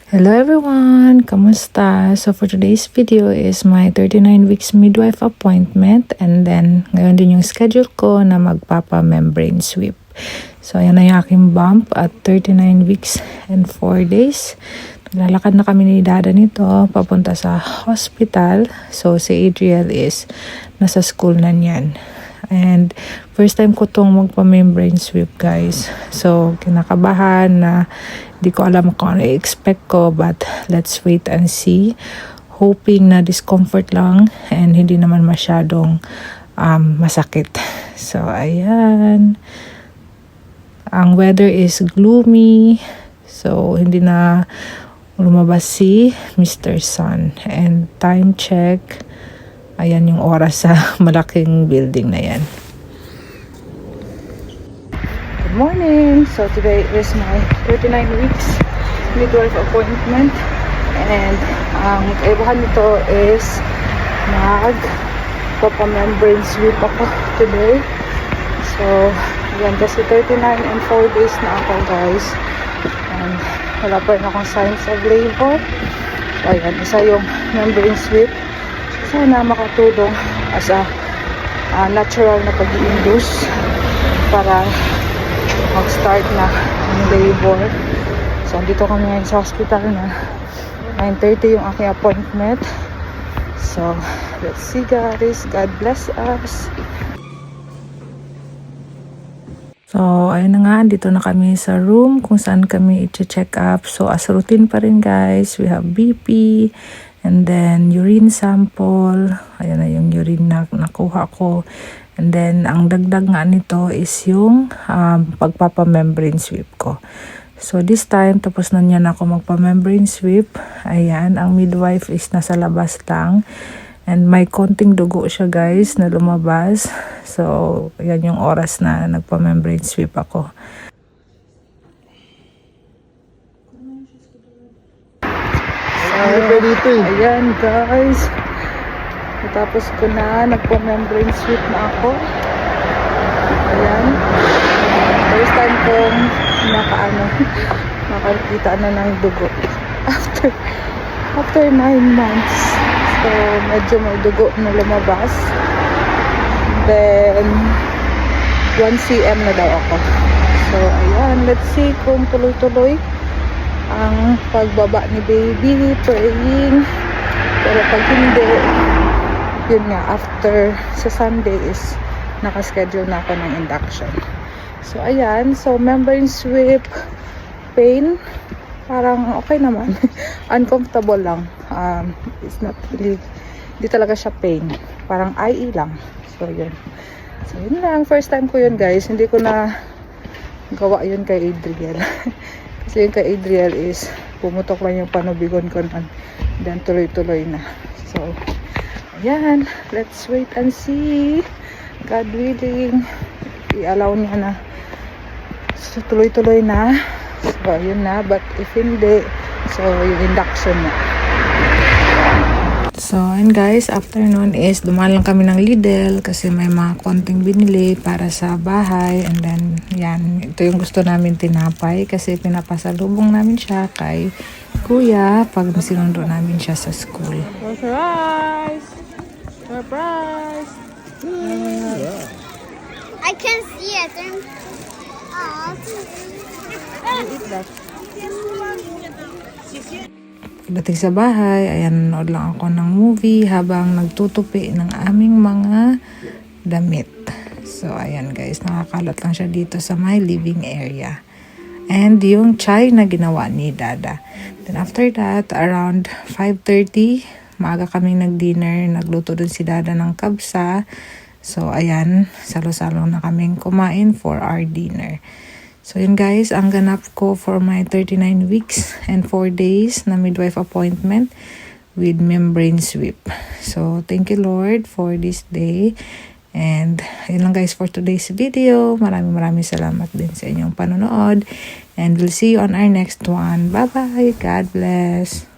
Hello everyone! Kamusta? So for today's video is my 39 weeks midwife appointment, and then ngayon din yung schedule ko na magpapa-membrane sweep. So ayan na yung aking bump at 39 weeks and 4 days. Lalakad na kami ni Dada nito papunta sa hospital. So si Adriel is nasa school na niyan. And first time ko tong magpa-membrane sweep, guys. So kinakabahan na di ko alam kung ano i-expect ko, but let's wait and see. Hoping na discomfort lang and hindi naman masyadong masakit. So ayan. Ang weather is gloomy. So hindi na lumabas si Mr. Sun. And time check, ayan yung oras sa malaking building na yan. Good morning! So today is my 39 weeks midwife appointment, and ang kaibahan nito is magpapa-membrane sweep ako today. So yan, kasi 39 and 4 days na ako, guys, and wala pa rin akong signs of labor. So ayan, isa yung membrane sweep. Sana makatulong as a natural na pag-i-induce para mag-start na ang labor. So dito kami ngayon sa hospital na 9:30 yung aking appointment. So let's see, guys. God bless us. So ayun na nga, dito na kami sa room kung saan kami i-check up. So as routine pa rin, guys, we have BP and then urine sample. Ayan na yung urine na nakuha ko. And then, ang dagdag nga nito is yung pagpapa-membrane sweep ko. So, this time, tapos na niya na ako magpa-membrane sweep. Ayan, ang midwife is nasa labas lang. And may konting dugo siya, guys, na lumabas. So, ayan yung oras na nagpa-membrane sweep ako. Ayan, guys. Tapos ko na, nagpo-membrane sweep na ako. Ayan. First time kong nakakita na ng dugo. After 9 months. So, medyo may dugo na lumabas. Then, 1 cm na daw ako. So, ayan. Let's see kung tuloy-tuloy ang pagbaba ni baby, praying. Pero pag hindi, yun nga, after sa Sunday is nakaschedule na ako ng induction. So ayan, so membrane sweep, pain parang okay naman. Uncomfortable lang. It's not really, hindi talaga siya pain, parang IE lang. So yun, so yun lang, first time ko yun, guys. Hindi ko na gawa yun kay Adriel. Kasi yung kay Adriel is pumutok lang yung panubigon ko nun, then tuloy-tuloy na. So ayan, let's wait and see. God willing, i-allow niya na. So, tuloy-tuloy na. So, yun na. But if hindi, so, yung induction na. So, and guys, after nun is dumaan lang kami ng Lidl kasi may mga konting binili para sa bahay. And then, yan. Ito yung gusto namin, tinapay, kasi pinapasalubong namin siya kay Kuya pag sinundo namin siya sa school. Surprise! Surprise! I can see it. Eat that. Pagdating sa bahay, ayan, nanood lang ako ng movie habang nagtutupi ng aming mga damit. So, ayan, guys, nakakalat lang siya dito sa my living area. And yung chai na ginawa ni Dada. Then after that, around 5:30, maaga kaming nag-dinner. Nagluto dun si Dada ng kabsa. So, ayan, salo-salo na kaming kumain for our dinner. So, yun, guys, ang ganap ko for my 39 weeks and 4 days na midwife appointment with membrane sweep. So, thank you, Lord, for this day. And, yun lang, guys, for today's video. Maraming salamat din sa inyong panonood. And we'll see you on our next one. Bye-bye. God bless.